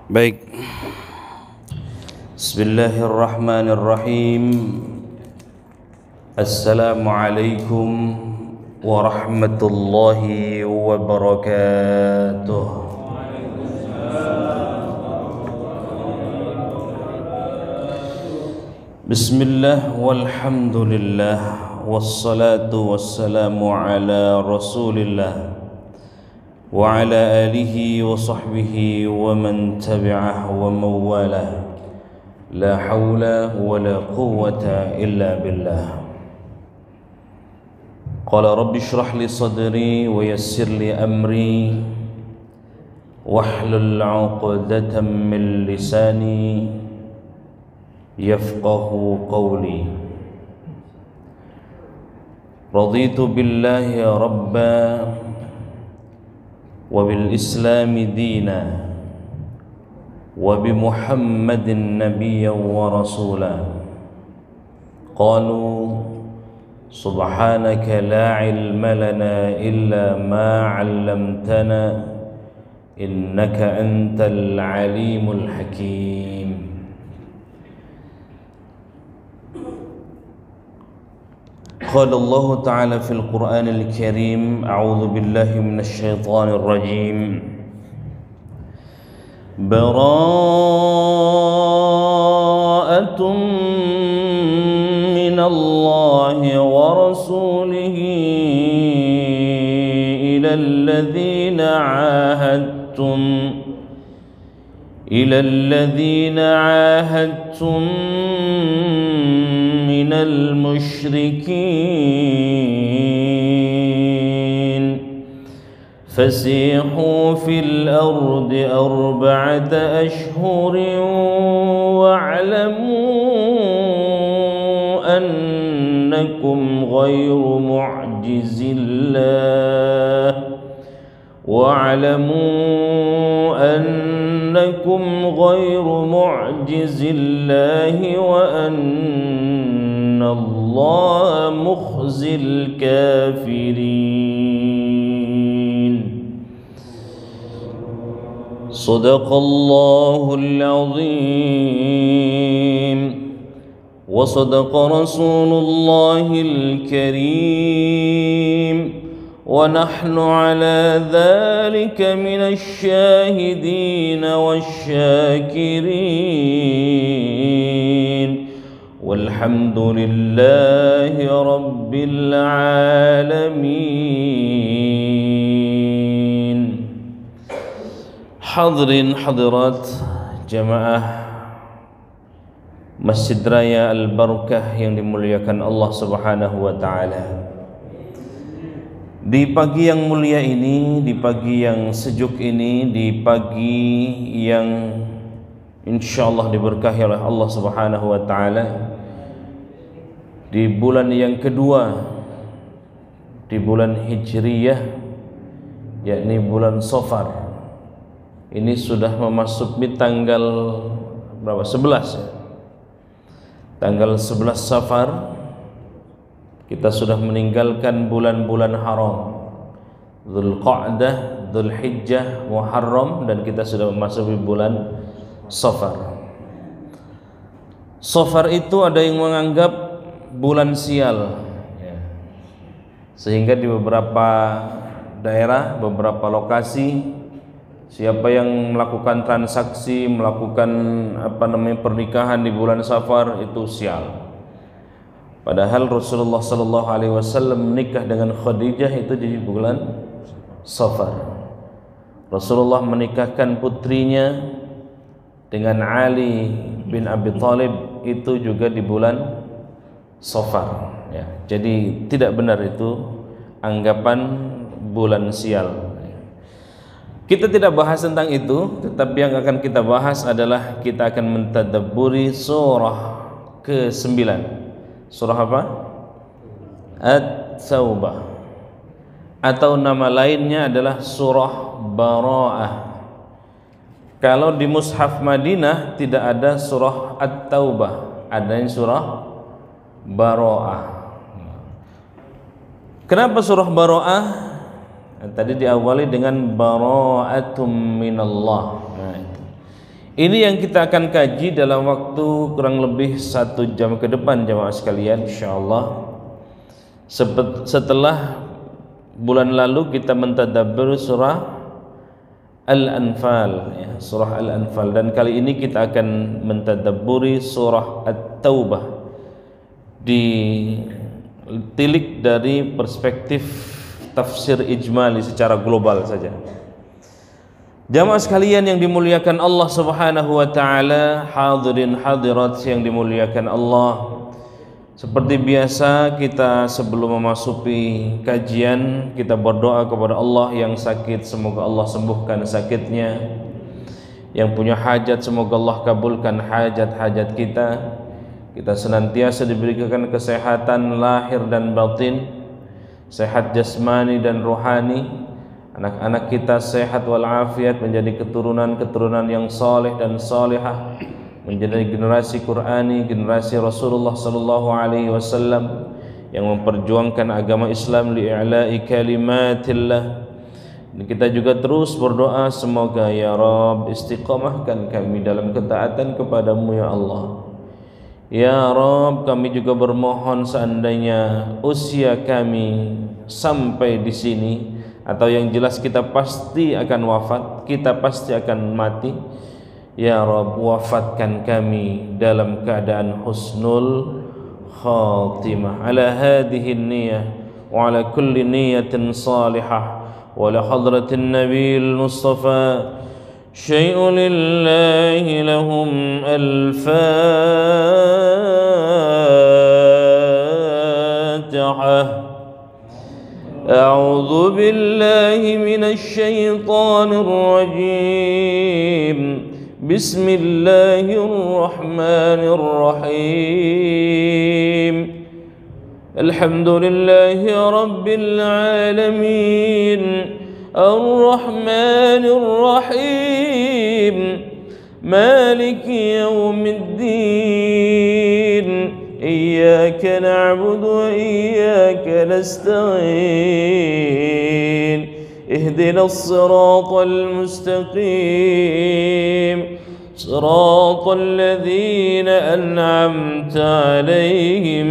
Baik. Bismillahirrahmanirrahim. Assalamualaikum warahmatullahi wabarakatuh. Bismillah walhamdulillah wassalatu wassalamu ala rasulillah wa ala alihi wa sahbihi wa man tabi'ah wa mawalah. La hawla wa la quwwata illa billah. Qala rabbi shrah li sadri wa yassir li amri wahlul 'uqdatam min lisani yafqahu qawli. Raditu billahi rabba wa bil islami dina wa bi muhammadin nabiyyan wa rasula. Qalu subhanaka la ilma lana illa ma 'allamtana innaka antal alimul hakim. قال الله تعالى في القرآن الكريم أعوذ بالله من الشيطان الرجيم براءة من الله ورسوله إلى الذين عاهدتم من المشركين فسيحوا في الأرض 4 أشهر واعلموا أنكم غير معجز الله وأن الله مخزي الكافرين. صدق الله العظيم وصدق رسول الله الكريم ونحن على ذلك من الشاهدين والشاكرين والحمد لله رب العالمين. Hadirin hadirat jamaah Masjid Raya Al-Barakah yang dimuliakan Allah Subhanahu wa taala. Di pagi yang mulia ini, di pagi yang sejuk ini, di pagi yang insyaallah diberkahi oleh Allah Subhanahu wa taala, di bulan yang kedua di bulan Hijriyah, yakni bulan Safar. Ini sudah memasuki tanggal berapa? 11 ya. Tanggal 11 Safar. Kita sudah meninggalkan bulan-bulan haram, Dzulqa'dah, Dzulhijjah, Muharram, dan kita sudah memasuki bulan Safar. Safar itu ada yang menganggap bulan sial, sehingga di beberapa daerah, beberapa lokasi, siapa yang melakukan transaksi, melakukan pernikahan di bulan Safar itu sial. Padahal Rasulullah sallallahu alaihi wasallam menikah dengan Khadijah itu di bulan Safar. Rasulullah menikahkan putrinya dengan Ali bin Abi Thalib itu juga di bulan Safar ya. Jadi tidak benar itu anggapan bulan sial. Kita tidak bahas tentang itu, tetapi yang akan kita bahas adalah kita akan mentadabburi surah ke-9. Surah apa? At-Taubah, atau nama lainnya adalah surah Bara'ah. Kalau di mushaf Madinah tidak ada surah At-Taubah, adanya surah Bara'ah. Kenapa surah Bara'ah? Tadi diawali dengan bara'atum minallah. Nah, ini yang kita akan kaji dalam waktu kurang lebih 1 jam ke depan jamaah sekalian, insyaallah. Setelah bulan lalu kita mentadabbur surah Al-Anfal, ya, surah Al-Anfal, dan kali ini kita akan mentadabburi surah At-Taubah ditilik dari perspektif tafsir ijmali secara global saja. Jamaah sekalian yang dimuliakan Allah Subhanahu wa taala, hadirin hadirat yang dimuliakan Allah. Seperti biasa kita sebelum memasuki kajian, kita berdoa kepada Allah. Yang sakit semoga Allah sembuhkan sakitnya, yang punya hajat semoga Allah kabulkan hajat-hajat kita. Kita senantiasa diberikan kesehatan lahir dan batin, sehat jasmani dan rohani. Anak-anak kita sehat walafiat, menjadi keturunan-keturunan yang saleh dan salihah, menjadi generasi Qur'ani, generasi Rasulullah sallallahu alaihi wasallam yang memperjuangkan agama Islam li'i'la'i kalimatillah. Dan kita juga terus berdoa semoga ya Rabb istiqamahkan kami dalam ketaatan kepadamu ya Allah. Ya Rabb, kami juga bermohon seandainya usia kami sampai di sini, atau yang jelas kita pasti akan wafat, kita pasti akan mati, ya Rabb wafatkan kami dalam keadaan husnul khatimah. Ala hadhihi niyyah wa ala kulli niyyatin salihah wa la hadratin nabiyil mustafa syai'un lillahi lahum al-Fatihah. أعوذ بالله من الشيطان الرجيم بسم الله الرحمن الرحيم الحمد لله رب العالمين الرحمن الرحيم مالك يوم الدين إياك نعبد وإياك نستعين اهدنا الصراط المستقيم صراط الذين أنعمت عليهم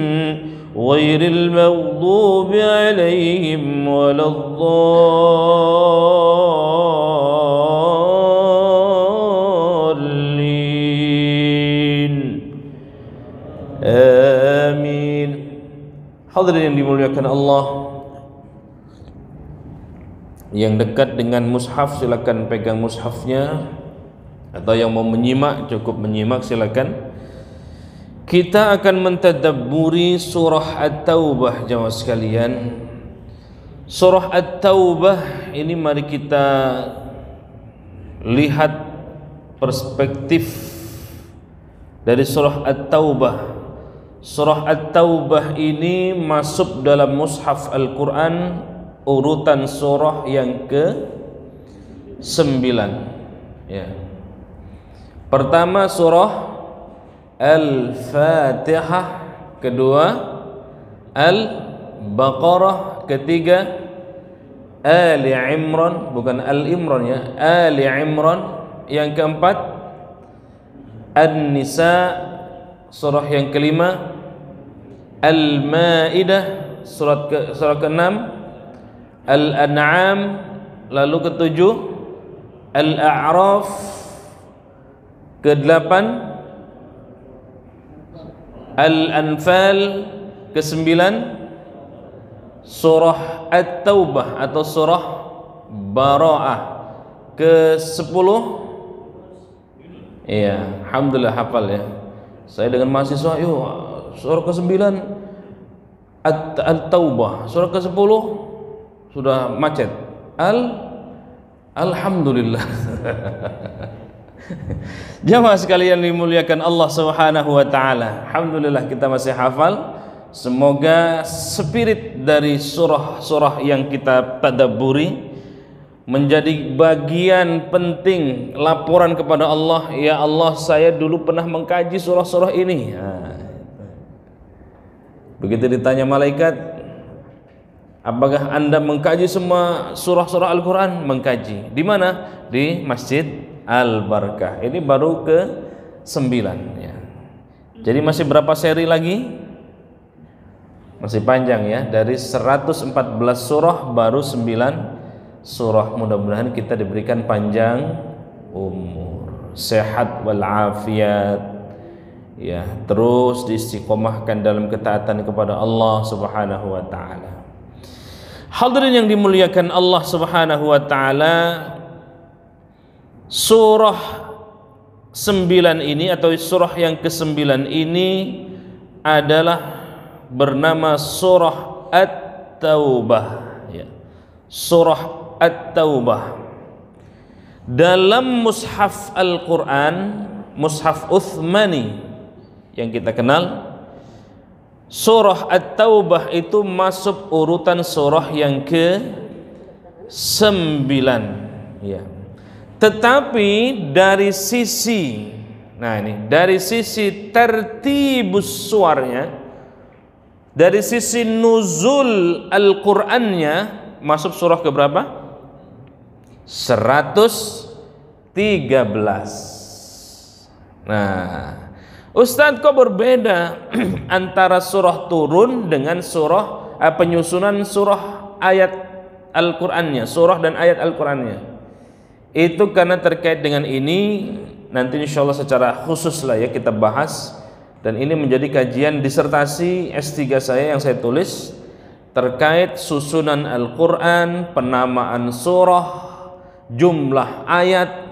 غير المغضوب عليهم ولا Amin. Hadirin yang dimuliakan Allah, yang dekat dengan mushaf silakan pegang mushafnya, atau yang mau menyimak cukup menyimak silakan. Kita akan mentadabburi surah At-Taubah jemaah sekalian. Surah At-Taubah ini mari kita lihat perspektif dari surah At-Taubah. Surah At-Taubah ini masuk dalam mushaf Al-Quran urutan surah yang ke-9, ya. Pertama surah Al-Fatihah, kedua Al-Baqarah, ketiga Ali Imran, bukan Al-Imran ya, Ali Imran, yang keempat An-Nisa, surah yang kelima Al-Maidah, surah ke-6, Al-An'am, lalu ketujuh Al-A'raf, ke-8 Al-Anfal, ke-9 surah At-Taubah atau surah Bara'ah, ke-10. Iya, alhamdulillah hafal ya. Saya dengan mahasiswa, yuk surah ke-9 At-Taubah, surah ke-10 sudah macet. Alhamdulillah. Jamaah sekalian dimuliakan Allah Subhanahu wa taala, alhamdulillah kita masih hafal. Semoga spirit dari surah-surah yang kita tadabburi menjadi bagian penting laporan kepada Allah. Ya Allah, saya dulu pernah mengkaji surah-surah ini. Begitu ditanya malaikat, Apakah Anda mengkaji semua surah-surah Al-Quran? Mengkaji. Di mana? Di Masjid Al-Barakah. Ini baru ke 9 ya. Jadi masih berapa seri lagi? Masih panjang ya. Dari 114 surah baru 9 surah. Mudah-mudahan kita diberikan panjang umur, sehat walafiat ya, terus diistiqomahkan dalam ketaatan kepada Allah Subhanahu wa taala. Hadirin yang dimuliakan Allah Subhanahu wa taala, surah 9 ini atau surah yang ke-9 ini adalah bernama surah At-Taubah ya. Surah At-Taubah. Dalam mushaf Al-Quran, mushaf Uthmani yang kita kenal, surah At-Taubah itu masuk urutan surah yang ke-9 ya. Tetapi dari sisi, nah ini dari sisi tertibus suarnya, dari sisi nuzul Al-Qur'annya masuk surah ke berapa? 113. Nah, Ustadz, kok berbeda antara surah turun dengan surah penyusunan surah ayat Al-Qur'annya, surah dan ayat Al-Qur'annya? Itu karena terkait dengan ini nanti insya Allah secara khusus lah ya kita bahas, dan ini menjadi kajian disertasi S3 saya yang saya tulis terkait susunan Al-Quran, penamaan surah, jumlah ayat.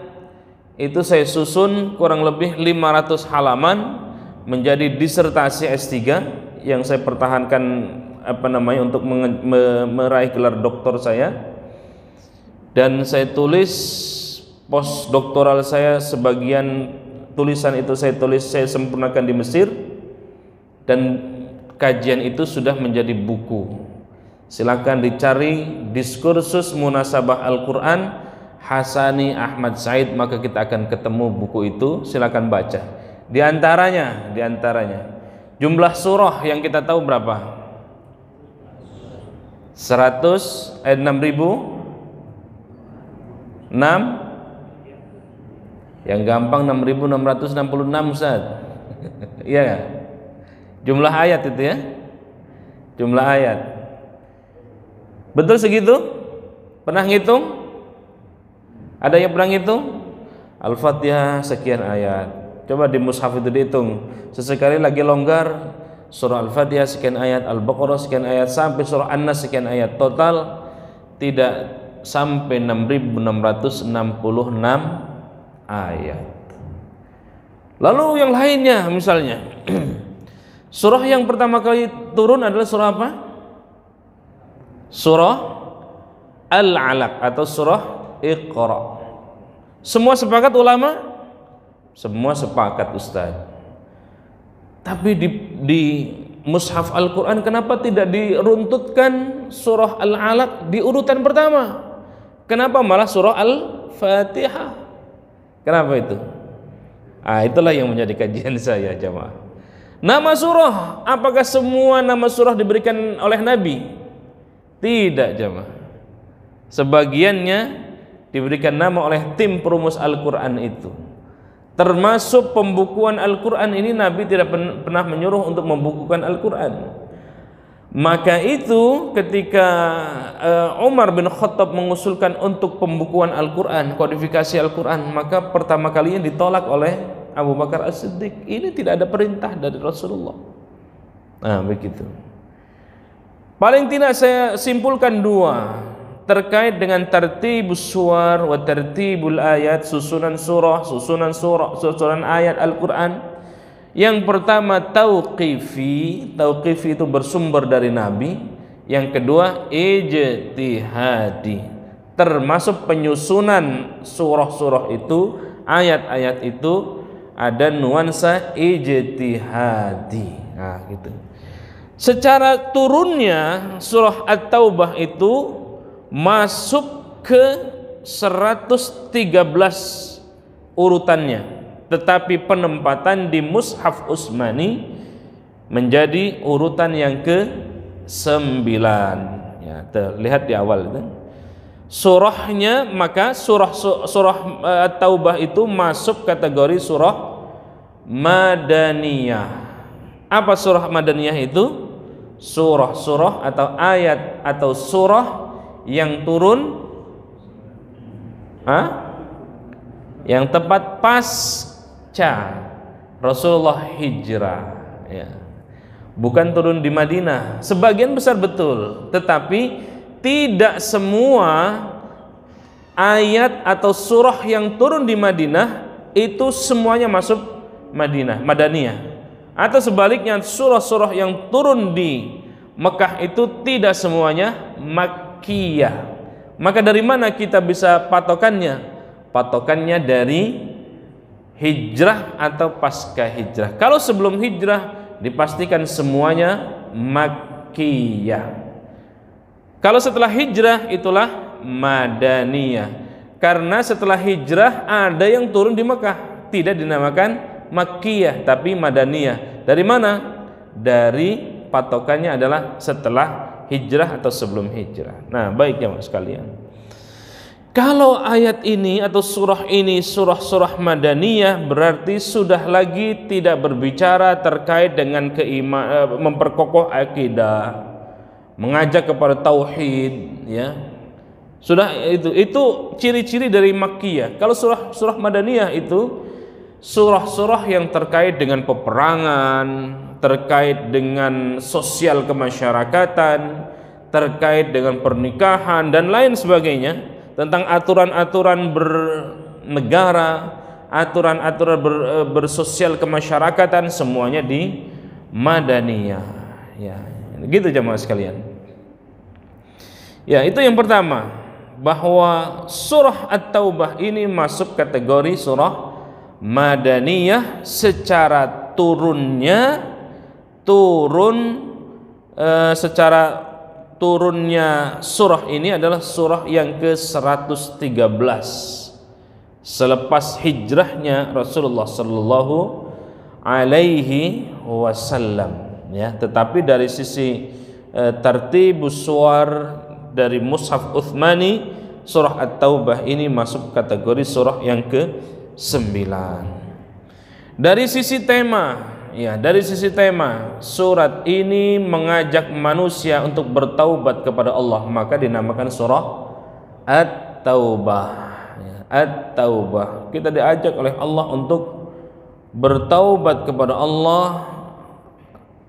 Itu saya susun kurang lebih 500 halaman menjadi disertasi S3 yang saya pertahankan untuk meraih gelar doktor saya. Dan saya tulis postdoktoral saya, sebagian tulisan itu saya sempurnakan di Mesir, dan kajian itu sudah menjadi buku. Silakan dicari Diskursus Munasabah Al-Quran Hasani Ahmad Said, maka kita akan ketemu buku itu. Silakan baca. Di antaranya jumlah surah yang kita tahu berapa? 6.006 yang gampang 6.666 Ustaz. Iya gak? Jumlah ayat itu ya, jumlah ayat betul segitu? Pernah ngitung? Ada yang pernah ngitung? Al-Fatihah sekian ayat, coba di mushaf itu dihitung. Sesekali lagi longgar, surah Al-Fatihah sekian ayat, Al-Baqarah sekian ayat, sampai surah An-Nas sekian ayat. Total tidak sampai 6.666 ayat. Lalu yang lainnya misalnya surah yang pertama kali turun adalah surah apa? Surah Al-Alaq atau surah Iqra. Semua sepakat ulama? Semua sepakat Ustaz. Tapi di mushaf Al-Quran kenapa tidak diruntutkan surah Al-Alaq di urutan pertama? Kenapa malah surah Al-Fatihah? Kenapa itu? Itulah yang menjadi kajian saya jamaah. Nama surah, apakah semua nama surah diberikan oleh Nabi? Tidak jamaah. Sebagiannya diberikan nama oleh tim perumus Al-Quran itu. Termasuk pembukuan Al-Quran ini Nabi tidak pernah menyuruh untuk membukukan Al-Quran. Maka itu ketika Umar bin Khattab mengusulkan untuk pembukuan Al-Quran, kodifikasi Al-Quran, maka pertama kalinya ditolak oleh Abu Bakar As-Siddiq. Ini tidak ada perintah dari Rasulullah. Nah begitu. Paling tidak saya simpulkan dua terkait dengan tertibus suar wa tertibul ayat, susunan surah, susunan ayat Al-Quran. Yang pertama tauqifi itu bersumber dari Nabi. Yang kedua ijtihadi, termasuk penyusunan surah-surah itu, ayat-ayat itu ada nuansa ijtihadi. Nah gitu. Secara turunnya surah At-Taubah itu masuk ke 113 urutannya, tetapi penempatan di mushaf Utsmani menjadi urutan yang ke-9 ya. Ya, terlihat di awal itu. Surahnya, maka surah At-Taubah itu masuk kategori surah Madaniyah. Apa surah Madaniyah itu? Surah-surah atau ayat atau surah yang turun yang tepat pasca Rasulullah hijrah, ya. Bukan turun di Madinah. Sebagian besar betul, tetapi tidak semua ayat atau surah yang turun di Madinah itu semuanya masuk Madaniyah. Atau sebaliknya, surah-surah yang turun di Mekah itu tidak semuanya Makkiyah. Maka dari mana kita bisa patokannya? Patokannya dari hijrah atau pasca hijrah. Kalau sebelum hijrah dipastikan semuanya Makkiyah. Kalau setelah hijrah itulah Madaniyah. Karena setelah hijrah ada yang turun di Mekah, tidak dinamakan Makkiyah tapi Madaniyah. Dari mana? Dari patokannya adalah setelah hijrah atau sebelum hijrah. Nah, baik ya Mas sekalian. Kalau ayat ini atau surah ini surah-surah Madaniyah, berarti sudah lagi tidak berbicara terkait dengan memperkokoh akidah, mengajak kepada tauhid, ya. Sudah itu ciri-ciri dari Makkiyah. Kalau surah Madaniyah itu surah-surah yang terkait dengan peperangan, terkait dengan sosial kemasyarakatan, terkait dengan pernikahan dan lain sebagainya, tentang aturan-aturan bernegara, aturan-aturan bersosial kemasyarakatan, semuanya di Madaniyah. Ya, gitu jemaah sekalian. Ya, itu yang pertama, bahwa surah At-Taubah ini masuk kategori surah Madaniyah secara turunnya surah ini adalah surah yang ke-113 selepas hijrahnya Rasulullah sallallahu alaihi wasallam, ya. Tetapi dari sisi tartibus suwar dari Mushaf Utsmani, surah At-Taubah ini masuk kategori surah yang ke-9. Dari sisi tema, ya, dari sisi tema, surat ini mengajak manusia untuk bertaubat kepada Allah, maka dinamakan surah At-Taubah. Ya, At-Taubah. Kita diajak oleh Allah untuk bertaubat kepada Allah,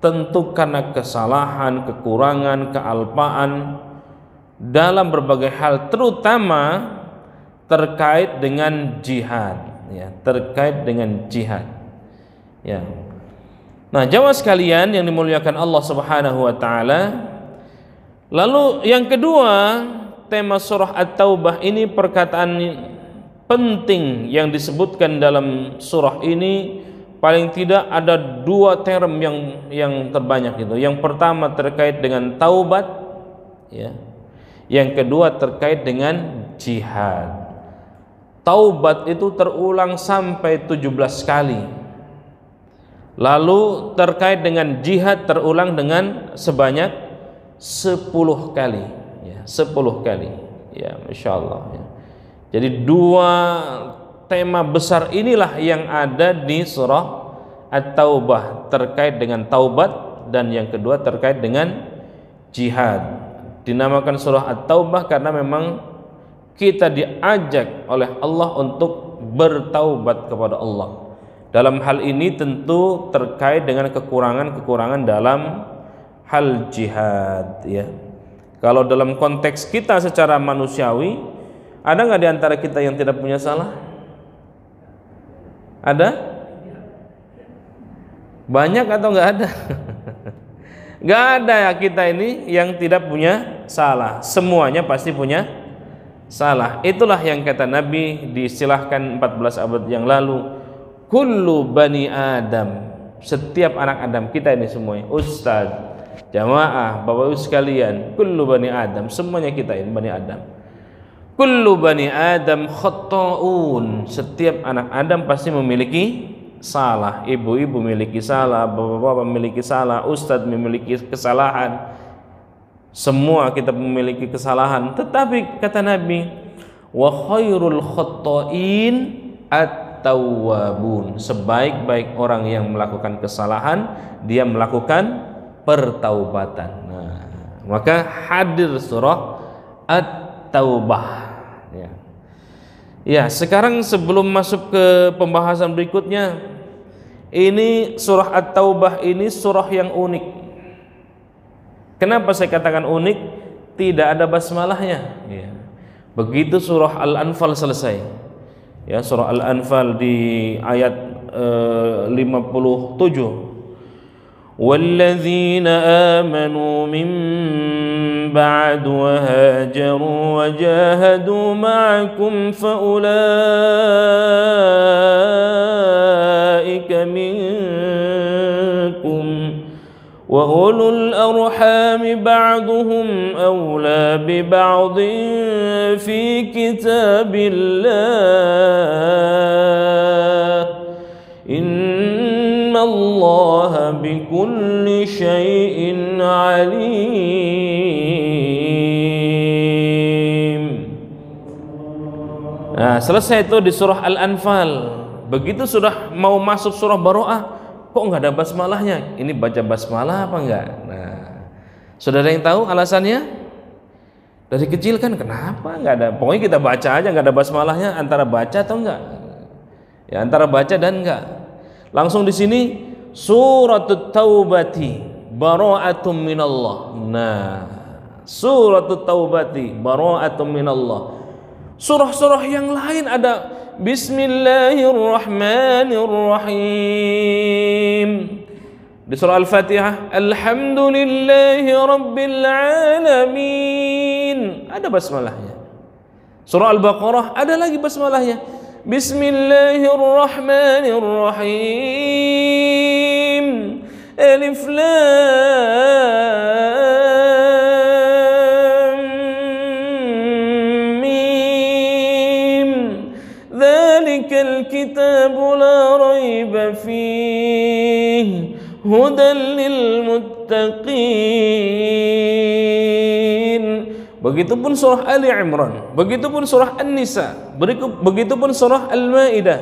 tentu karena kesalahan, kekurangan, kealpaan dalam berbagai hal, terutama terkait dengan jihad. Ya, terkait dengan jihad. Ya. Nah, jamaah sekalian yang dimuliakan Allah Subhanahu wa taala. Lalu yang kedua, tema surah At-Taubah ini, perkataan penting yang disebutkan dalam surah ini, paling tidak ada dua term yang terbanyak itu. Yang pertama terkait dengan taubat, ya. Yang kedua terkait dengan jihad. Taubat itu terulang sampai 17 kali. Lalu terkait dengan jihad terulang dengan sebanyak 10 kali, ya, 10 kali. Ya, Masya Allah, ya. Jadi dua tema besar inilah yang ada di surah At-Taubah, terkait dengan taubat, dan yang kedua terkait dengan jihad. Dinamakan surah At-Taubah karena memang kita diajak oleh Allah untuk bertaubat kepada Allah. Dalam hal ini tentu terkait dengan kekurangan-kekurangan dalam hal jihad, ya. Kalau dalam konteks kita secara manusiawi, ada nggak di antara kita yang tidak punya salah? Ada? Banyak atau nggak ada? Nggak ada ya kita ini yang tidak punya salah. Semuanya pasti punya salah. Itulah yang kata Nabi, diistilahkan 14 abad yang lalu, kullu bani Adam, setiap anak Adam, kita ini semuanya, ustaz, jamaah, bapak ibu sekalian, kullu bani Adam, semuanya kita ini bani Adam. Kullu bani Adam khata'un, setiap anak Adam pasti memiliki salah. Ibu-ibu memiliki salah, bapak-bapak memiliki salah, ustaz memiliki kesalahan. Semua kita memiliki kesalahan, tetapi kata Nabi, wa khairul khatta'in at-tawwabun. Sebaik-baik orang yang melakukan kesalahan, dia melakukan pertaubatan. Nah, maka hadir surah At-Taubah. Ya, sekarang sebelum masuk ke pembahasan berikutnya, ini surah At-Taubah ini surah yang unik. Kenapa saya katakan unik? Tidak ada basmalahnya. Ya. Begitu surah Al-Anfal selesai, ya, surah Al-Anfal di ayat 57. وَالَّذِينَ آمَنُوا مِن بَعْدُ وَهَاجَرُوا وَجَاهَدُوا مَعَكُمْ فَأُولَئِكَ مِنكُمْ وَأُولُو الْأَرْحَامِ بَعْضُهُمْ أَوْلَى بِبَعْضٍ فِي كِتَابِ اللَّهِ إِنَّ اللَّهَ بِكُلِّ شَيْءٍ عَلِيمٌ. Nah, selesai itu di surah Al-Anfal. Begitu sudah mau masuk surah Baro'ah, kok nggak ada basmalahnya? Ini baca basmalah apa enggak? Nah, saudara yang tahu alasannya? Dari kecil kan kenapa nggak ada? Pokoknya kita baca aja, nggak ada basmalahnya, antara baca atau enggak? Ya, antara baca dan enggak. Langsung di sini Suratut Taubati bara'atum minallah. Nah, Suratut Taubati bara'atum minallah. Surah-surah yang lain ada Bismillahirrahmanirrahim. Di surah Al-Fatihah Alhamdulillahi Rabbil Alamin, ada basmalahnya. Surah Al-Baqarah ada lagi basmalahnya, Bismillahirrahmanirrahim. Alif Lam Mim. Dzalikal kitabu la raiba fihi hudan lil muttaqin. Begitupun surah Ali Imran, begitupun surah An-Nisa, begitupun surah Al-Maidah,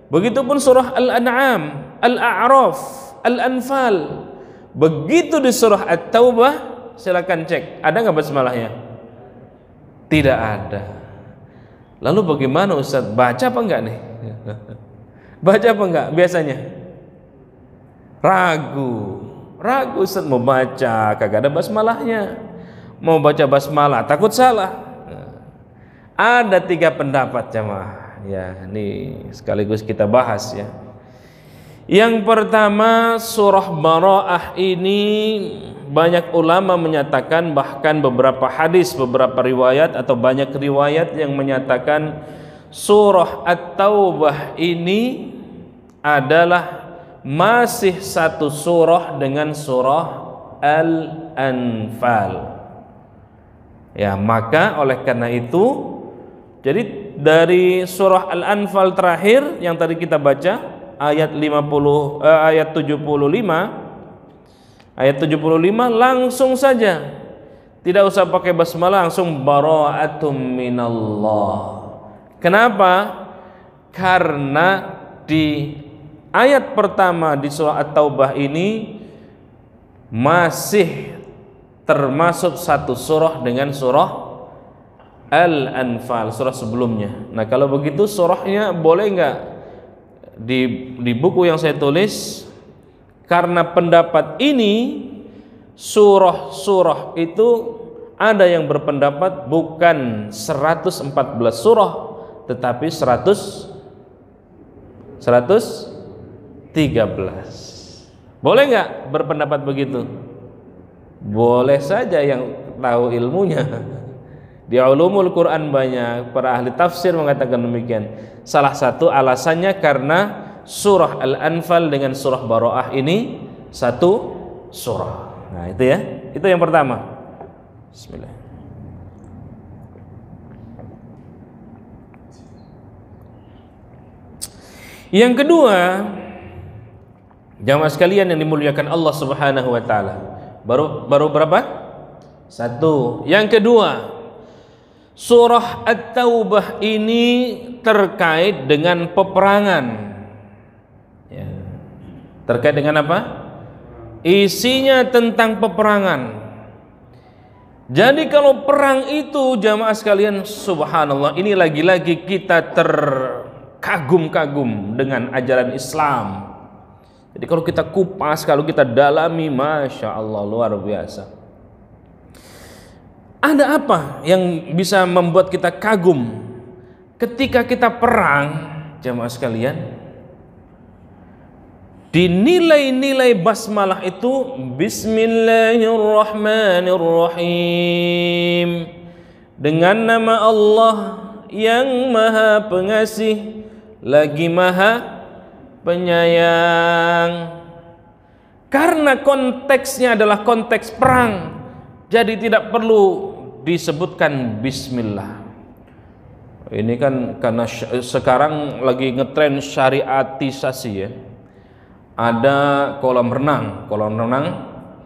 begitupun surah Al-An'am, Al-A'raf, Al-Anfal. Begitu di surah At-Taubah, silakan cek, ada nggak basmalahnya? Tidak ada. Lalu bagaimana Ustaz? Baca apa enggak nih? Baca apa enggak biasanya? Ragu Ustaz, mau baca kagak ada basmalahnya. Mau baca basmalah takut salah. Ada 3 pendapat jemaah. Ya, ini sekaligus kita bahas ya. Yang pertama, surah Baro'ah ini banyak ulama menyatakan, bahkan beberapa hadis, beberapa riwayat atau banyak riwayat yang menyatakan surah At-Taubah ini adalah masih satu surah dengan surah Al-Anfal. Ya, maka oleh karena itu, jadi dari surah Al-Anfal terakhir yang tadi kita baca ayat 75 langsung saja, tidak usah pakai basmalah, langsung bara'atum minallah. Kenapa? Karena di ayat pertama di surah At-Taubah ini masih termasuk satu surah dengan surah Al-Anfal, surah sebelumnya. Nah, kalau begitu surahnya boleh nggak di buku yang saya tulis, karena pendapat ini surah-surah itu ada yang berpendapat bukan 114 surah tetapi 113. Boleh nggak berpendapat begitu? Boleh saja yang tahu ilmunya. Di ulumul Quran banyak para ahli tafsir mengatakan demikian. Salah satu alasannya karena surah Al-Anfal dengan surah Baro'ah ini satu surah. Nah, itu ya. Itu yang pertama. Bismillah. Yang kedua, jamaah sekalian yang dimuliakan Allah Subhanahu wa taala. Baru berapa? Satu. Yang kedua, surah At-Taubah ini terkait dengan peperangan. Ya. Terkait dengan apa? Isinya tentang peperangan. Jadi kalau perang itu jamaah sekalian, subhanallah, ini lagi-lagi kita terkagum-kagum dengan ajaran Islam. Jadi kalau kita kupas, kalau kita dalami, masya Allah, luar biasa. Ada apa yang bisa membuat kita kagum ketika kita perang, jamaah sekalian? Di nilai-nilai basmalah itu Bismillahirrahmanirrahim, dengan nama Allah yang Maha Pengasih lagi Maha Penyayang. Karena konteksnya adalah konteks perang, jadi tidak perlu disebutkan bismillah. Ini kan karena sekarang lagi ngetren syariatisasi ya. Ada kolam renang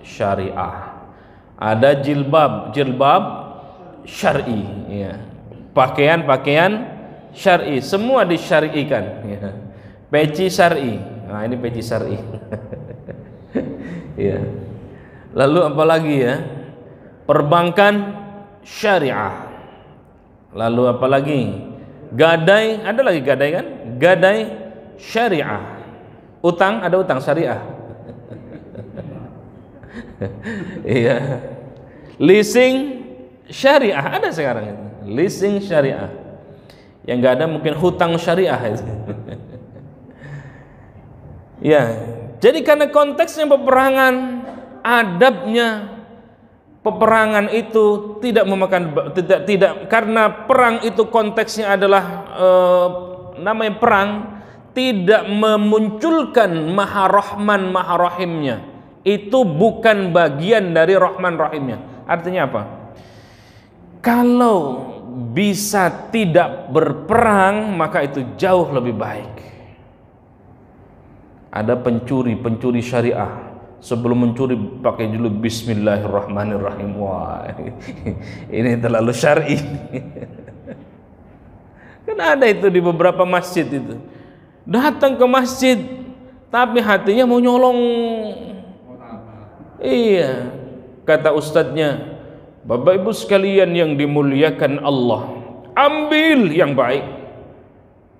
syariah. Ada jilbab syar'i ya. Pakaian syar'i, semua disyar'ikan ya. Peci syar'i. Nah, ini peci syar'i. Ya. Lalu apalagi ya? Perbankan syariah. Lalu apalagi? Gadai, ada lagi gadai kan? Gadai syariah. Utang, ada utang syariah. Iya. Leasing syariah ada sekarang itu. Leasing syariah. Yang enggak ada mungkin hutang syariah itu. Ya, jadi karena konteksnya peperangan, adabnya peperangan itu tidak memakan tidak karena perang itu konteksnya adalah namanya perang, tidak memunculkan Maha Rahman Maha Rahimnya. Itu bukan bagian dari Rahman Rahimnya. Artinya apa? Kalau bisa tidak berperang, maka itu jauh lebih baik. Ada pencuri syariah, sebelum mencuri pakai dulu Bismillahirrahmanirrahim. Wah, ini terlalu syar'i. Kan ada itu di beberapa masjid itu. Datang ke masjid tapi hatinya mau nyolong. Iya, kata ustadznya, Bapak Ibu sekalian yang dimuliakan Allah, ambil yang baik,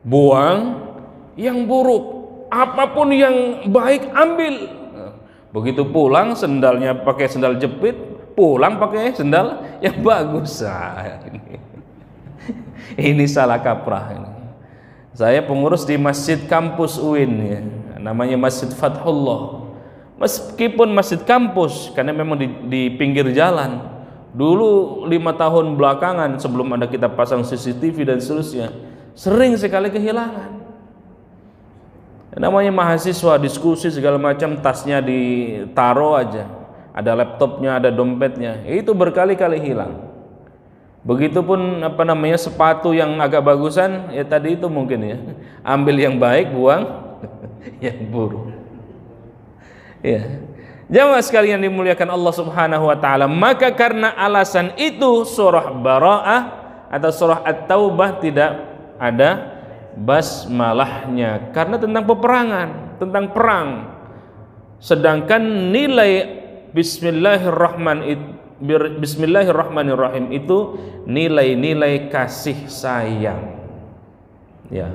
buang yang buruk. Apapun yang baik ambil. Begitu pulang sendalnya pakai sendal jepit, pulang pakai sendal yang bagus. Ini salah kaprah ini. Saya pengurus di masjid kampus UIN ya, namanya Masjid Fathullah. Meskipun masjid kampus, karena memang di pinggir jalan. Dulu 5 tahun belakangan sebelum ada kita pasang CCTV dan seterusnya, sering sekali kehilangan. Namanya mahasiswa, diskusi segala macam, tasnya ditaruh aja, ada laptopnya, ada dompetnya, itu berkali-kali hilang. Begitupun sepatu yang agak bagusan, ya tadi itu mungkin ya, ambil yang baik, buang yang buruk. Ya, jamaah sekalian dimuliakan Allah Subhanahu wa taala, maka karena alasan itu surah Bara'ah atau surah At-Taubah tidak ada basmalahnya, karena tentang peperangan, tentang perang. Sedangkan nilai Bismillahirrahmanirrahim itu nilai-nilai kasih sayang. Ya,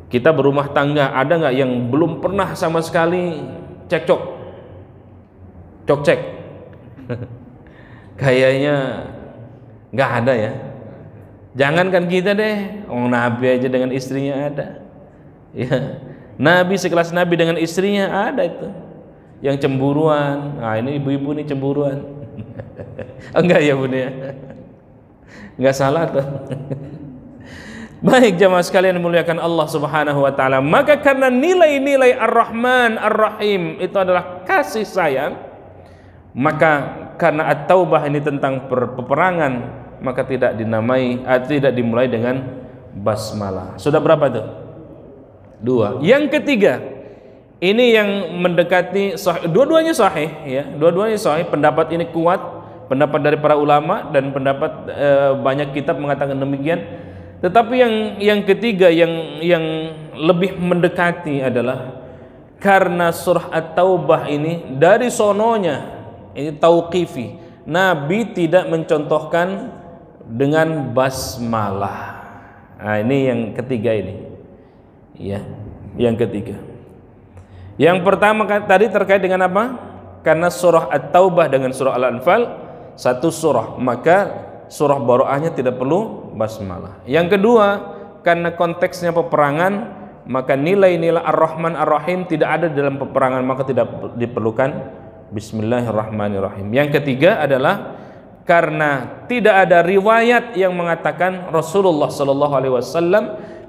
kita berumah tangga, ada nggak yang belum pernah sama sekali cekcok, cokcek? Kayaknya nggak ada ya. Jangankan kita deh, Nabi aja dengan istrinya ada. Ya, Nabi sekelas Nabi dengan istrinya ada itu. Yang cemburuan. Nah, ini ibu-ibu nih cemburuan. Enggak ya Bunda ya? Enggak salah tuh. Baik jamaah sekalian dimuliakan Allah Subhanahu wa taala, maka karena nilai-nilai Ar-Rahman Ar-Rahim itu adalah kasih sayang, maka karena At-Taubah ini tentang peperangan, maka tidak dimulai dengan basmalah. Sudah berapa tuh? 2. Yang ketiga, ini yang mendekati sahih, dua-duanya sahih ya, dua-duanya sahih, pendapat ini kuat pendapat dari para ulama dan pendapat banyak kitab mengatakan demikian. Tetapi yang ketiga yang lebih mendekati adalah karena surah At-Taubah ini dari sononya ini tauqifi. Nabi tidak mencontohkan dengan basmalah. Nah, ini yang ketiga ini. Ya, yang ketiga. Yang pertama tadi terkait dengan apa? Karena surah At-Taubah dengan surah Al-Anfal satu surah, maka surah Baroahnya tidak perlu basmalah. Yang kedua, karena konteksnya peperangan, maka nilai-nilai Ar-Rahman Ar-Rahim tidak ada dalam peperangan, maka tidak diperlukan Bismillahirrahmanirrahim. Yang ketiga adalah karena tidak ada riwayat yang mengatakan Rasulullah Shallallahu Alaihi Wasallam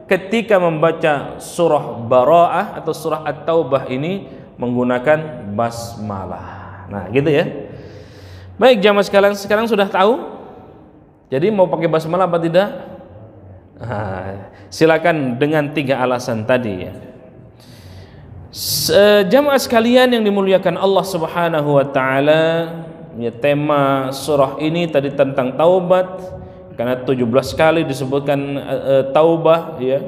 ketika membaca surah Bara'ah atau surah At-Taubah ini menggunakan basmalah. Nah, gitu ya. Baik, jamaah sekalian, sekarang sudah tahu. Jadi mau pakai basmalah apa tidak? Silakan dengan 3 alasan tadi ya. Jamaah sekalian yang dimuliakan Allah Subhanahu wa taala, ya, tema surah ini tadi tentang taubat karena 17 kali disebutkan taubah ya.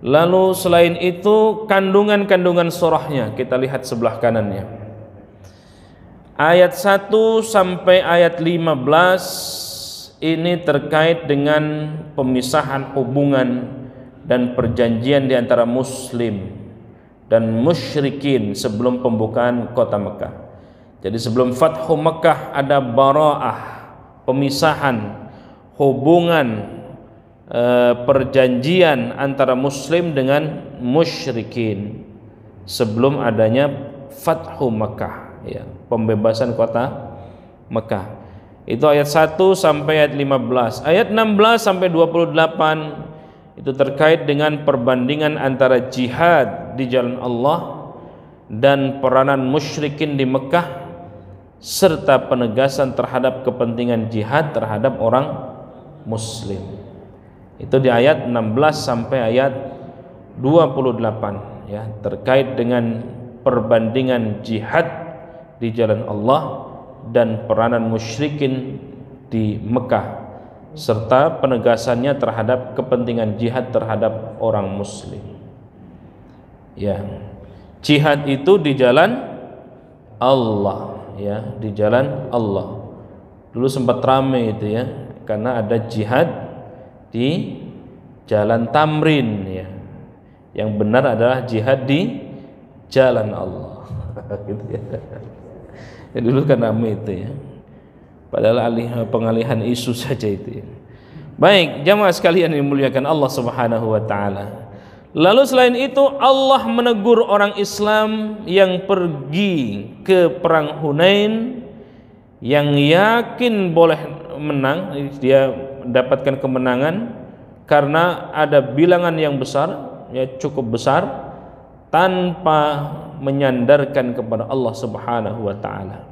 Lalu selain itu kandungan-kandungan surahnya kita lihat sebelah kanannya. Ayat 1 sampai ayat 15 ini terkait dengan pemisahan hubungan dan perjanjian di antara muslim dan musyrikin sebelum pembukaan kota Mekah. Jadi sebelum Fathu Mekah ada bara'ah, pemisahan hubungan perjanjian antara muslim dengan musyrikin sebelum adanya Fathu Mekah ya, pembebasan kota Mekah. Itu ayat 1 sampai ayat 15. Ayat 16 sampai 28 itu terkait dengan perbandingan antara jihad di jalan Allah dan peranan musyrikin di Mekah serta penegasan terhadap kepentingan jihad terhadap orang muslim. Itu di ayat 16 sampai ayat 28 ya, terkait dengan perbandingan jihad di jalan Allah dan peranan musyrikin di Mekah serta penegasannya terhadap kepentingan jihad terhadap orang muslim. Ya. Jihad itu di jalan Allah ya, di jalan Allah. Dulu sempat ramai itu ya, karena ada jihad di jalan Tamrin ya. Yang benar adalah jihad di jalan Allah. Gitu ya. Ya, dulu kan ramai itu ya. Padahal pengalihan isu saja itu ya. Baik, jamaah sekalian yang dimuliakan Allah Subhanahu wa taala. Lalu selain itu Allah menegur orang Islam yang pergi ke perang Hunain yang yakin boleh menang, dia dapatkan kemenangan karena ada bilangan yang besar, ya cukup besar, tanpa menyandarkan kepada Allah Subhanahu wa taala.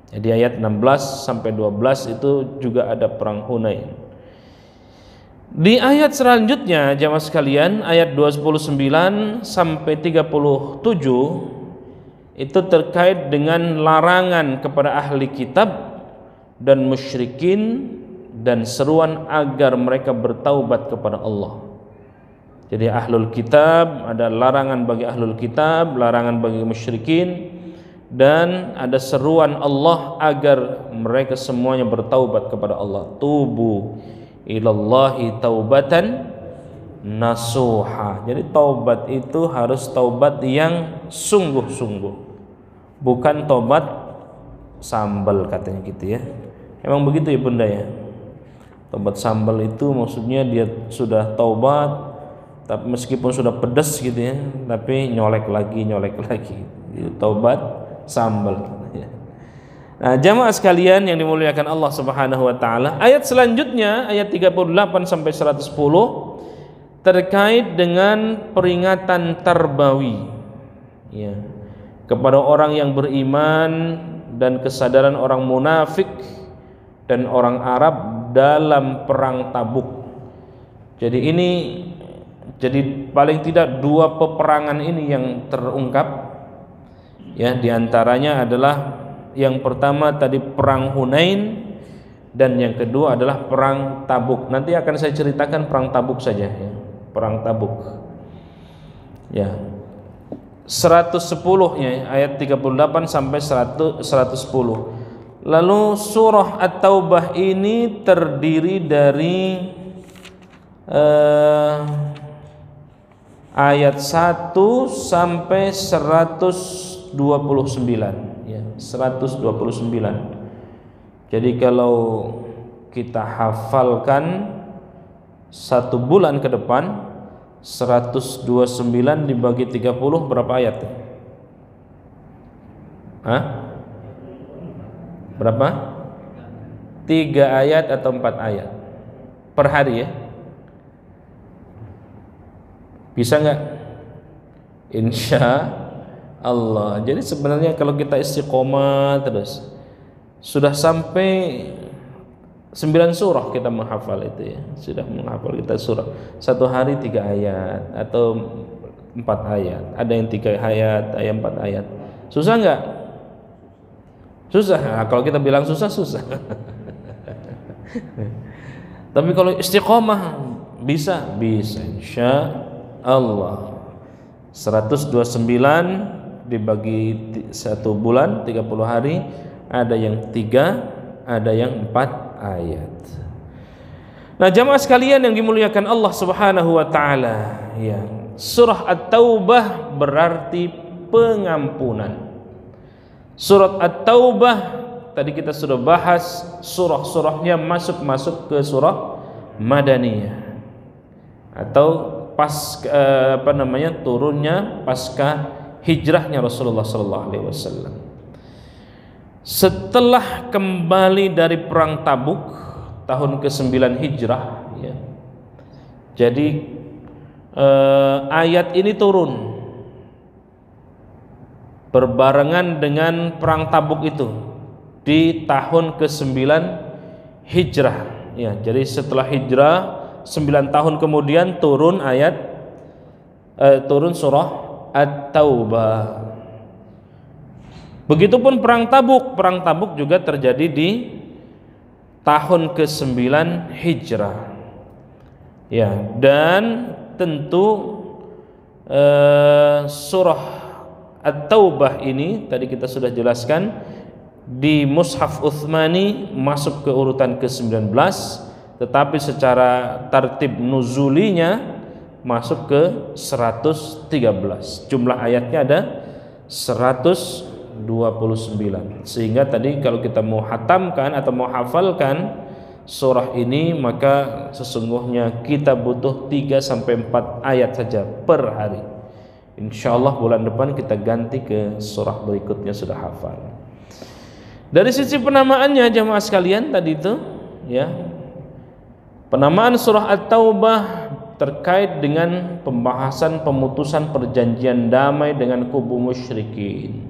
Jadi ayat 16 sampai 12 itu juga ada perang Hunain. Di ayat selanjutnya jamaah sekalian, ayat 29 sampai 37 itu terkait dengan larangan kepada ahli kitab dan musyrikin dan seruan agar mereka bertaubat kepada Allah. Jadi ahlul kitab, ada larangan bagi ahlul kitab, larangan bagi musyrikin, dan ada seruan Allah agar mereka semuanya bertaubat kepada Allah. Tubu ilallahi taubatan nasuha. Jadi taubat itu harus taubat yang sungguh-sungguh, bukan taubat sambal katanya gitu ya. Emang begitu ya bunda ya. Taubat sambal itu maksudnya dia sudah taubat tapi meskipun sudah pedas gitu ya, tapi nyolek lagi itu taubat sambal. Nah, jamaah sekalian yang dimuliakan Allah Subhanahu wa taala, ayat selanjutnya ayat 38 sampai 110 terkait dengan peringatan tarbawi ya, kepada orang yang beriman dan kesadaran orang munafik dan orang Arab dalam perang Tabuk. Jadi paling tidak 2 peperangan ini yang terungkap ya, diantaranya adalah Yang pertama tadi perang Hunain, dan yang kedua adalah perang Tabuk. Nanti akan saya ceritakan perang Tabuk saja ya. Perang Tabuk. Ya. 110 ya, ayat 38 sampai 110. Lalu surah At-Taubah ini terdiri dari ayat 1 sampai 129 ya, 129. Jadi kalau kita hafalkan 1 bulan ke depan, 129 dibagi 30 berapa ayat? Hah? Berapa? 3 ayat atau 4 ayat per hari ya? Bisa nggak? Insya Allah. Jadi sebenarnya kalau kita istiqomah terus, sudah sampai 9 surah kita menghafal itu ya. Sudah menghafal kita surah. 1 hari 3 ayat atau 4 ayat. Ada yang 3 ayat, ayat 4 ayat. Susah nggak? Susah. Nah, kalau kita bilang susah, susah. Tapi kalau istiqomah bisa insya Allah. 129 dibagi 1 bulan 30 hari, ada yang 3, ada yang 4 ayat. Nah, jamaah sekalian yang dimuliakan Allah Subhanahu wa taala, ya. Surah At-Taubah berarti pengampunan. Surat At-Taubah tadi kita sudah bahas, surah-surahnya masuk ke surah Madaniyah atau turunnya pasca hijrahnya Rasulullah sallallahu alaihi wasallam. Setelah kembali dari perang Tabuk tahun ke-9 Hijrah ya. Jadi ayat ini turun berbarengan dengan perang Tabuk itu di tahun ke-9 Hijrah ya. Jadi setelah hijrah 9 tahun kemudian turun surah At-Taubah. Begitupun perang Tabuk juga terjadi di tahun ke-9 Hijrah. Ya, dan tentu surah At-Taubah ini tadi kita sudah jelaskan di Mushaf Utsmani masuk ke urutan ke-19, tetapi secara tartib nuzulinya masuk ke 113. Jumlah ayatnya ada 129. Sehingga tadi kalau kita mau hatamkan atau mau hafalkan surah ini, maka sesungguhnya kita butuh 3 sampai 4 ayat saja per hari. Insyaallah bulan depan kita ganti ke surah berikutnya sudah hafal. Dari sisi penamaannya jamaah sekalian tadi itu ya, penamaan surah At-Taubah terkait dengan pembahasan pemutusan perjanjian damai dengan kubu musyrikin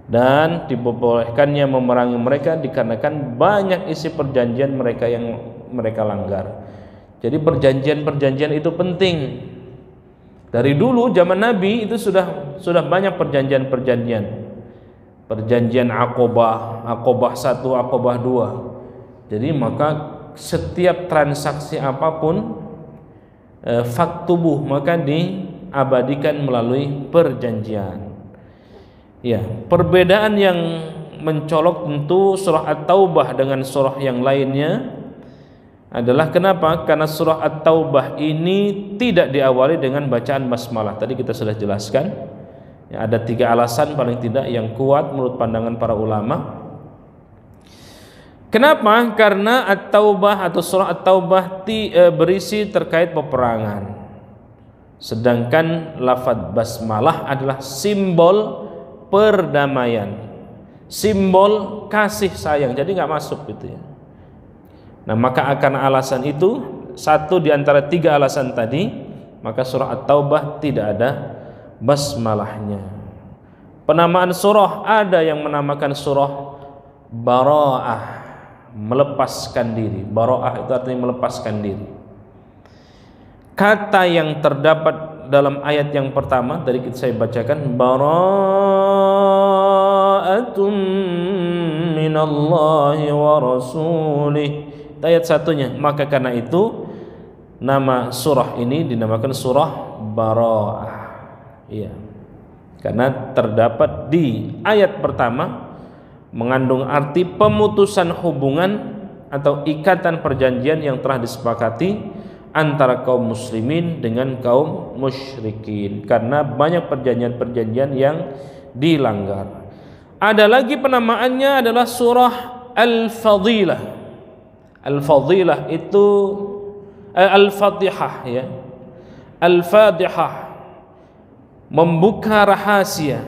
dan diperbolehkannya memerangi mereka dikarenakan banyak isi perjanjian mereka yang mereka langgar. Jadi perjanjian-perjanjian itu penting. Dari dulu zaman Nabi itu sudah banyak perjanjian-perjanjian. Perjanjian Aqobah 1, Aqobah 2. Jadi maka setiap transaksi apapun faktubuh maka diabadikan melalui perjanjian. Ya, perbedaan yang mencolok tentu surah At-Taubah dengan surah yang lainnya adalah kenapa? Karena surah At-Taubah ini tidak diawali dengan bacaan basmalah. Tadi kita sudah jelaskan. Ya, ada 3 alasan paling tidak yang kuat menurut pandangan para ulama. Kenapa? Karena At-Taubah atau surah At-Taubah berisi terkait peperangan. Sedangkan lafaz basmalah adalah simbol perdamaian, simbol kasih sayang. Jadi nggak masuk gitu ya. Nah, maka akan alasan itu, satu di antara 3 alasan tadi, maka surah At-Taubah tidak ada basmalahnya. Penamaan surah, ada yang menamakan surah Bara'ah, melepaskan diri. Bara'ah itu artinya melepaskan diri. Kata yang terdapat dalam ayat yang pertama tadi saya bacakan, Bara'atun bara'atun minallahi wa rasulih. Ayat satunya. Maka karena itu nama surah ini dinamakan surah Bara'ah. Iya. Karena terdapat di ayat pertama mengandung arti pemutusan hubungan atau ikatan perjanjian yang telah disepakati antara kaum muslimin dengan kaum musyrikin, karena banyak perjanjian-perjanjian yang dilanggar. Ada lagi penamaannya adalah surah Al-Fadilah. Al-Fadilah itu Al-Fatihah, ya. Al-Fatihah, membuka rahasia,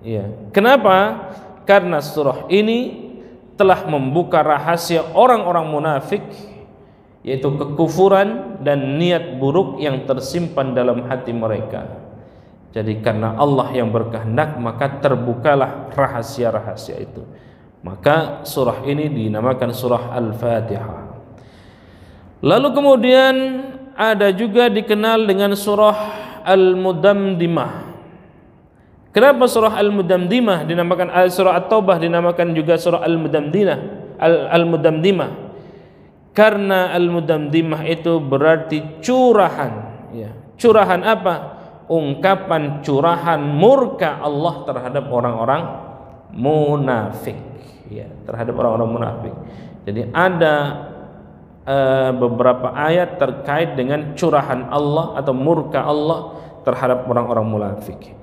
ya. Kenapa? Karena surah ini telah membuka rahasia orang-orang munafik, yaitu kekufuran dan niat buruk yang tersimpan dalam hati mereka. Jadi karena Allah yang berkehendak, maka terbukalah rahasia-rahasia itu. Maka surah ini dinamakan surah Al-Fatihah. Lalu kemudian ada juga dikenal dengan surah Al-Mudamdimah. Kenapa surah Al-Mudamdimah dinamakan, surah At-Taubah dinamakan juga surah Al-Mudamdimah? Karena Al-Mudamdimah itu berarti curahan, ya. Curahan apa? Ungkapan curahan murka Allah terhadap orang-orang munafik, ya, terhadap orang-orang munafik. Jadi ada beberapa ayat terkait dengan curahan Allah atau murka Allah terhadap orang-orang munafik.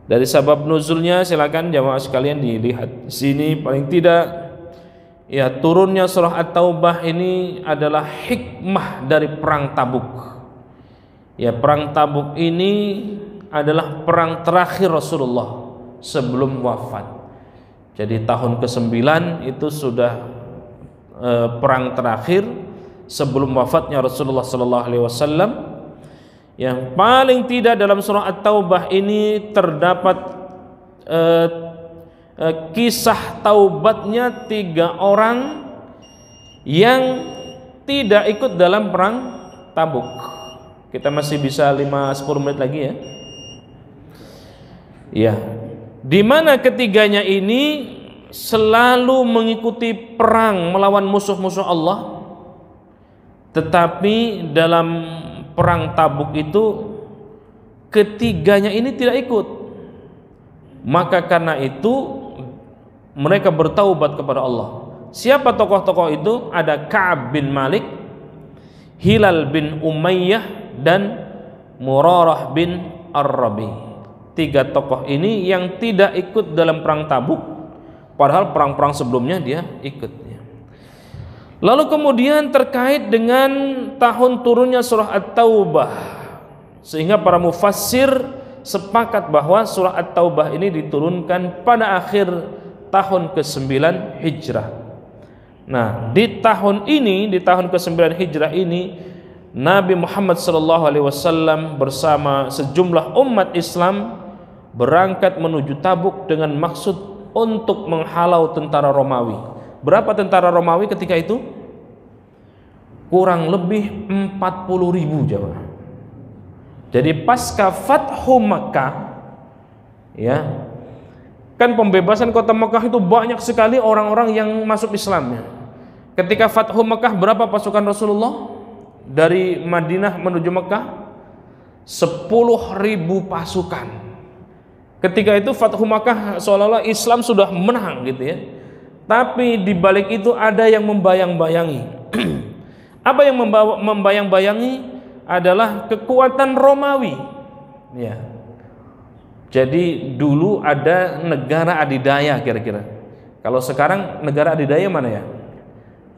Dari sabab nuzulnya silakan jamaah sekalian dilihat. Sini paling tidak, ya, turunnya surah At-Taubah ini adalah hikmah dari perang Tabuk. Ya, perang Tabuk ini adalah perang terakhir Rasulullah sebelum wafat. Jadi tahun ke-9 itu sudah perang terakhir sebelum wafatnya Rasulullah sallallahu alaihi wasallam. Yang paling tidak dalam surah At-Taubah ini terdapat kisah taubatnya 3 orang yang tidak ikut dalam perang Tabuk. Kita masih bisa 5-10 menit lagi, ya. Ya, di mana ketiganya ini selalu mengikuti perang melawan musuh-musuh Allah, tetapi dalam perang Tabuk itu ketiganya ini tidak ikut. Maka karena itu mereka bertaubat kepada Allah. Siapa tokoh-tokoh itu? Ada Ka'ab bin Malik, Hilal bin Umayyah, dan Murarah bin Ar-Rabi. 3 tokoh ini yang tidak ikut dalam perang Tabuk, padahal perang-perang sebelumnya dia ikut. Lalu kemudian terkait dengan tahun turunnya surah At-Taubah, sehingga para mufassir sepakat bahwa surah At-Taubah ini diturunkan pada akhir tahun ke-9 Hijrah. Nah, di tahun ini, di tahun ke-9 Hijrah ini, Nabi Muhammad SAW bersama sejumlah umat Islam berangkat menuju Tabuk dengan maksud untuk menghalau tentara Romawi. Berapa tentara Romawi ketika itu? Kurang lebih 40.000 jemaah. Jadi pasca Fathu Makkah, ya, kan pembebasan kota Makkah itu banyak sekali orang-orang yang masuk Islamnya. Ketika Fathu Makkah, berapa pasukan Rasulullah dari Madinah menuju Makkah? 10.000 pasukan. Ketika itu Fathu Makkah seolah-olah Islam sudah menang gitu, ya. Tapi di balik itu ada yang membayang-bayangi. Apa yang membayang-bayangi adalah kekuatan Romawi, ya. Jadi dulu ada negara adidaya kira-kira. Kalau sekarang negara adidaya mana, ya?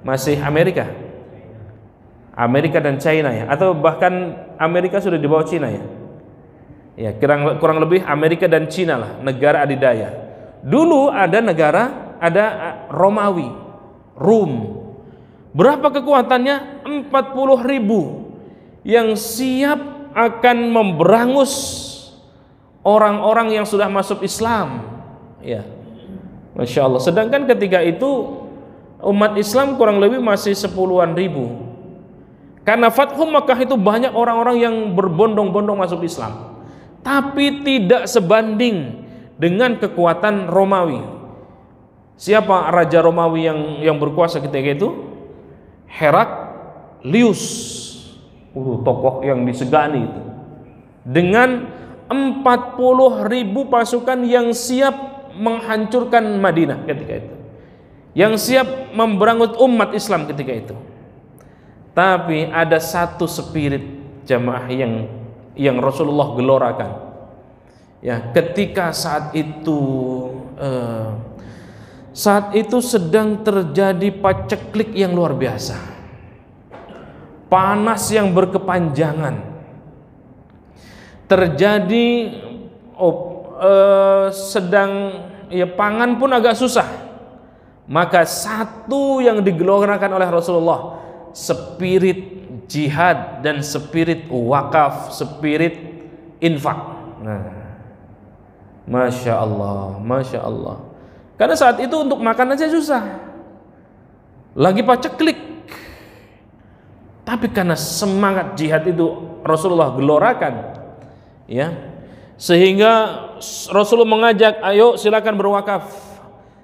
Masih Amerika? Amerika dan China, ya? Atau bahkan Amerika sudah di bawah China, ya? Ya, kurang lebih Amerika dan China lah negara adidaya. Dulu ada negara, ada Romawi, Rum. Berapa kekuatannya? 40.000 yang siap akan memberangus orang-orang yang sudah masuk Islam, ya. Masya Allah. Sedangkan ketika itu umat Islam kurang lebih masih 10-an ribu. Karena Fathu Makkah itu banyak orang-orang yang berbondong-bondong masuk Islam, tapi tidak sebanding dengan kekuatan Romawi. Siapa raja Romawi yang berkuasa ketika itu? Heraklius, tokoh yang disegani itu, dengan 40.000 pasukan yang siap menghancurkan Madinah ketika itu, yang siap memberangut umat Islam ketika itu. Tapi ada satu spirit jamaah yang Rasulullah gelorakan. Ya, ketika saat itu sedang terjadi paceklik yang luar biasa, panas yang berkepanjangan, terjadi pangan pun agak susah. Maka satu yang digelorakan oleh Rasulullah, spirit jihad dan spirit wakaf, spirit infak. Masya Allah, Masya Allah. Karena saat itu untuk makan aja susah, lagi paceklik. Tapi karena semangat jihad itu Rasulullah gelorakan, ya, sehingga Rasulullah mengajak, ayo silakan berwakaf,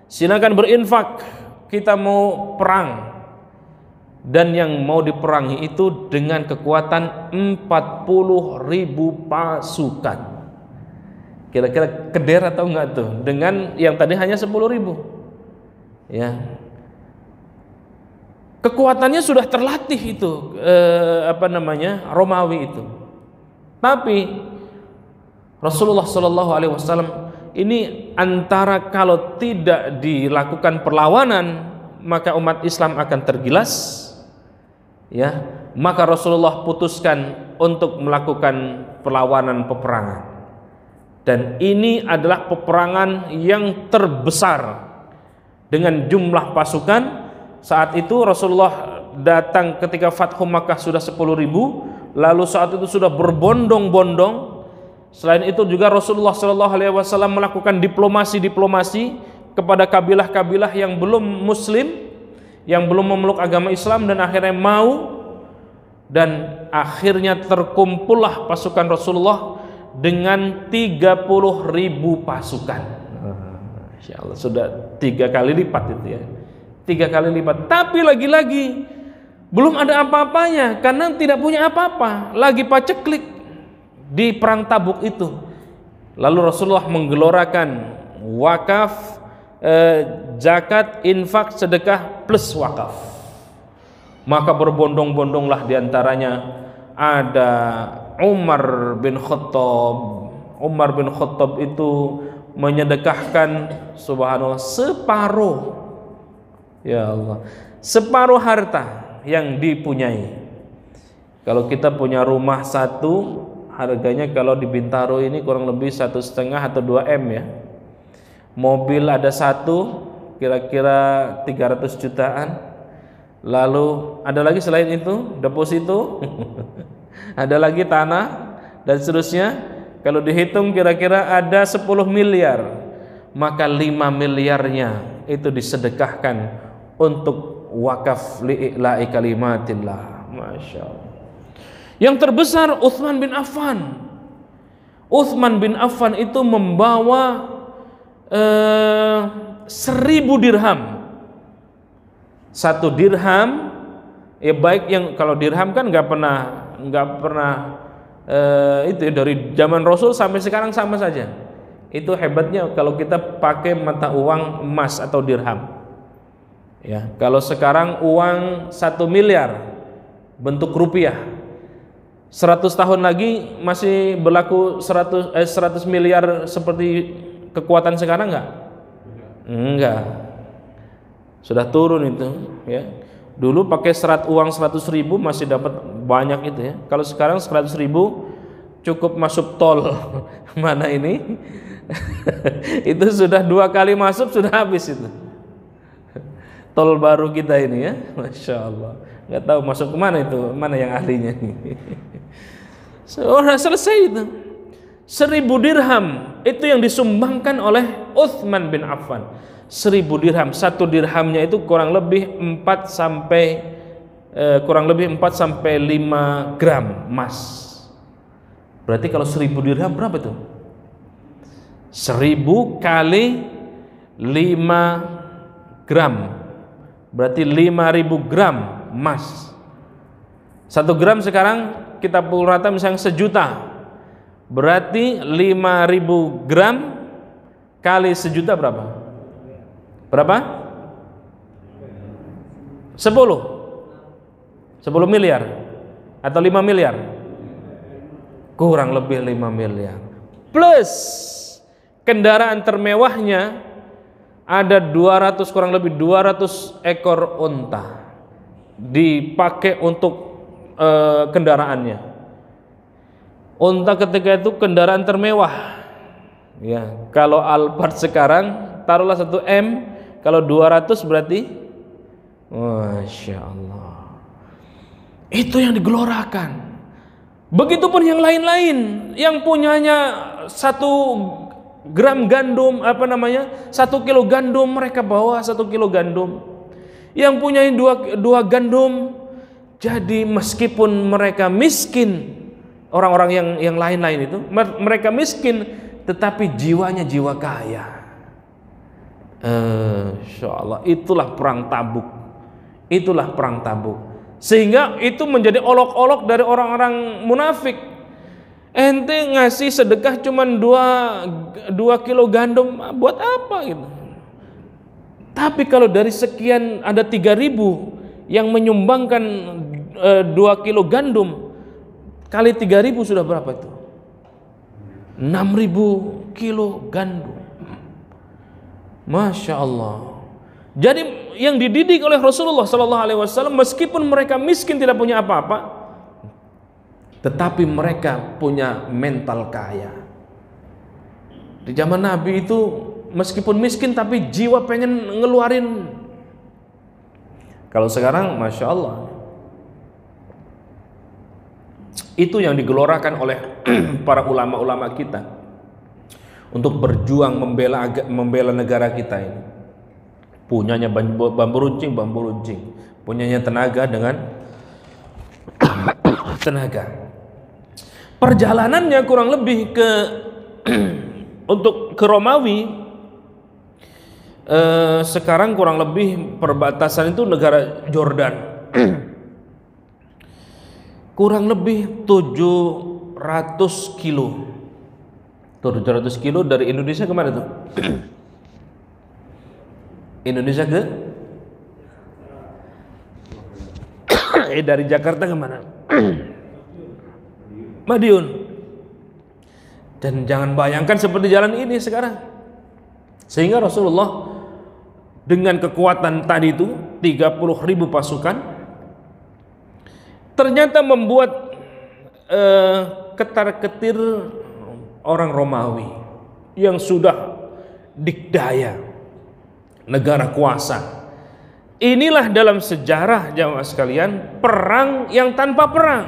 silakan berinfak, kita mau perang. Dan yang mau diperangi itu dengan kekuatan 40.000 pasukan. Kira-kira keder atau enggak tuh dengan yang tadi hanya 10.000, ya. Kekuatannya sudah terlatih itu Romawi itu. Tapi Rasulullah Shallallahu Alaihi Wasallam ini antara kalau tidak dilakukan perlawanan maka umat Islam akan tergilas, ya. Maka Rasulullah putuskan untuk melakukan perlawanan, peperangan. Dan ini adalah peperangan yang terbesar dengan jumlah pasukan. Saat itu Rasulullah datang ketika Fathu Makkah sudah 10.000, lalu saat itu sudah berbondong-bondong. Selain itu juga Rasulullah SAW melakukan diplomasi kepada kabilah-kabilah yang belum muslim, yang belum memeluk agama Islam dan akhirnya mau, dan akhirnya terkumpullah pasukan Rasulullah dengan 30.000 pasukan. Insya Allah sudah 3 kali lipat itu, ya, 3 kali lipat. Tapi lagi-lagi belum ada apa-apanya karena tidak punya apa-apa, lagi paceklik di perang Tabuk itu. Lalu Rasulullah menggelorakan wakaf, zakat, infak, sedekah plus wakaf. Maka berbondong-bondonglah diantaranya ada Umar bin Khattab. Umar bin Khattab itu menyedekahkan, subhanallah, separuh, ya Allah, separuh harta yang dipunyai. Kalau kita punya rumah satu, harganya kalau di Bintaro ini kurang lebih 1,5 atau 2 M, ya. Mobil ada satu, kira-kira 300 jutaan. Lalu ada lagi selain itu deposito, ada lagi tanah dan seterusnya. Kalau dihitung kira-kira ada 10 miliar, maka 5 miliarnya itu disedekahkan untuk wakaf li'ila'i kalimatillah. Masya Allah. Yang terbesar Utsman bin Affan. Utsman bin Affan itu membawa 1.000 dirham. 1 dirham, ya, baik yang kalau dirham kan nggak pernah itu ya, dari zaman Rasul sampai sekarang sama saja. Itu hebatnya kalau kita pakai mata uang emas atau dirham, ya. Kalau sekarang uang 1 miliar bentuk rupiah, 100 tahun lagi masih berlaku 100 miliar seperti kekuatan sekarang enggak, sudah turun itu, ya. Dulu pakai uang 100.000 masih dapat banyak itu, ya. Kalau sekarang 100.000 cukup masuk tol mana ini itu sudah 2 kali masuk sudah habis itu tol baru kita ini, ya. Masya Allah, nggak tahu masuk kemana itu, mana yang ahlinya sudah selesai itu. 1.000 dirham itu yang disumbangkan oleh Utsman bin Affan. 1.000 dirham, 1 dirhamnya itu kurang lebih 4 sampai 5 gram emas. Berarti kalau 1.000 dirham berapa tuh? 1000 kali 5 gram, berarti 5000 gram emas. 1 gram sekarang kita pukul rata misalnya 1 juta, berarti 5000 gram kali 1 juta berapa? Berapa? 10 miliar atau 5 miliar? Kurang lebih 5 miliar. Plus kendaraan termewahnya ada 200, kurang lebih 200 ekor unta dipakai untuk kendaraannya. Unta ketika itu kendaraan termewah. Ya, kalau Alphard sekarang taruhlah 1 M, kalau 200 berarti Masya Allah. Itu yang digelorakan. Begitupun yang lain-lain, yang punyanya 1 gram gandum, 1 kilo gandum, mereka bawa 1 kilo gandum. Yang punya 2 gandum, jadi meskipun mereka miskin, orang-orang yang lain-lain itu, mereka miskin, tetapi jiwanya jiwa kaya. Insya Allah, itulah perang Tabuk. Itulah perang Tabuk. Sehingga itu menjadi olok-olok dari orang-orang munafik. Ente ngasih sedekah cuman 2 kilo gandum, buat apa gitu. Tapi kalau dari sekian ada 3000 yang menyumbangkan 2 kilo gandum, kali 3000 sudah berapa itu? 6000 kilo gandum. Masya Allah. Jadi yang dididik oleh Rasulullah SAW, meskipun mereka miskin tidak punya apa-apa, tetapi mereka punya mental kaya. Di zaman Nabi itu meskipun miskin tapi jiwa pengen ngeluarin. Kalau sekarang Masya Allah, itu yang digelorakan oleh para ulama-ulama kita untuk berjuang membela negara kita ini. Punyanya bambu runcing, punyanya tenaga dengan tenaga. Perjalanannya kurang lebih ke untuk ke Romawi, sekarang kurang lebih perbatasan itu negara Jordan. Kurang lebih 700 kilo. 700 kilo dari Indonesia kemana tuh? Indonesia ke dari Jakarta kemana? Madiun. Dan jangan bayangkan seperti jalan ini sekarang. Sehingga Rasulullah dengan kekuatan tadi itu 30.000 pasukan ternyata membuat ketar-ketir orang Romawi yang sudah dikdaya, negara kuasa. Inilah dalam sejarah jamaah sekalian, perang yang tanpa perang.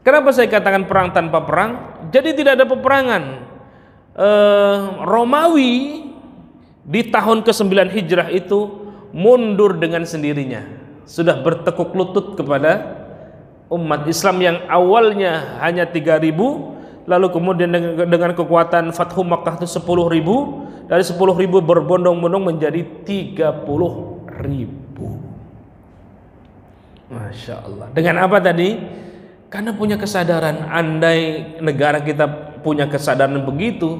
Kenapa saya katakan perang tanpa perang? Jadi tidak ada peperangan. Romawi di tahun ke-9 Hijrah itu mundur dengan sendirinya. Sudah bertekuk lutut kepada umat Islam yang awalnya hanya 3.000, lalu kemudian dengan kekuatan Fathu Makkah itu 10.000, dari 10.000 berbondong-bondong menjadi 30.000. Masya Allah. Dengan apa tadi? Karena punya kesadaran. Andai negara kita punya kesadaran begitu,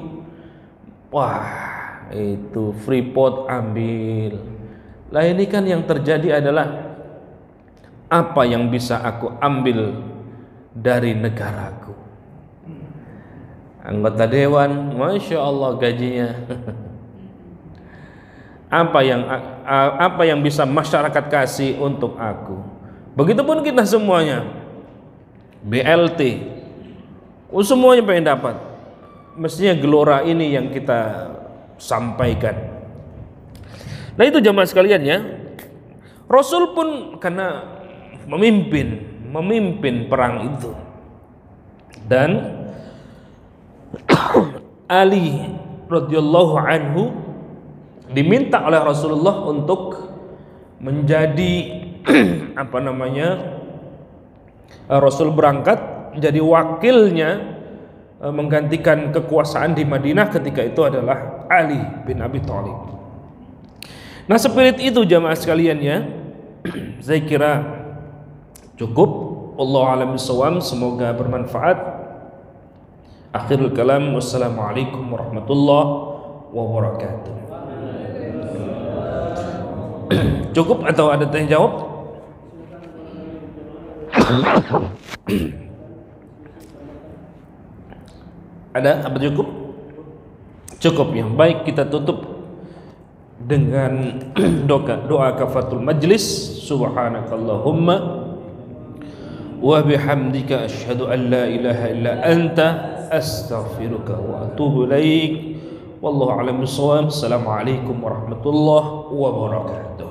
wah itu Freeport ambil. Lah ini kan yang terjadi adalah apa yang bisa aku ambil dari negaraku. Anggota dewan, Masya Allah gajinya. Apa yang bisa masyarakat kasih untuk aku. Begitupun kita semuanya. BLT, semuanya pengen dapat. Mestinya gelora ini yang kita sampaikan. Nah itu jamaah sekalian ya. Rasul pun karena memimpin perang itu. Dan Ali radhiyallahu anhu diminta oleh Rasulullah untuk menjadi Rasul berangkat jadi wakilnya menggantikan kekuasaan di Madinah ketika itu adalah Ali bin Abi Thalib. Nah, spirit itu jamaah sekalian ya, saya kira cukup. Wallahu a'lam bishawab, semoga bermanfaat. Akhirul kalam, wassalamualaikum warahmatullahi wabarakatuh. Cukup atau ada tanya jawab? Ada apa cukup? Cukup ya. Baik, kita tutup dengan doa kafatul majlis. Subhanakallahumma wa bihamdika asyhadu an la ilaha illa anta astaghfiruka wa atubu ilaik. Wallahu a'lam bishawab. Assalamualaikum warahmatullahi wabarakatuh.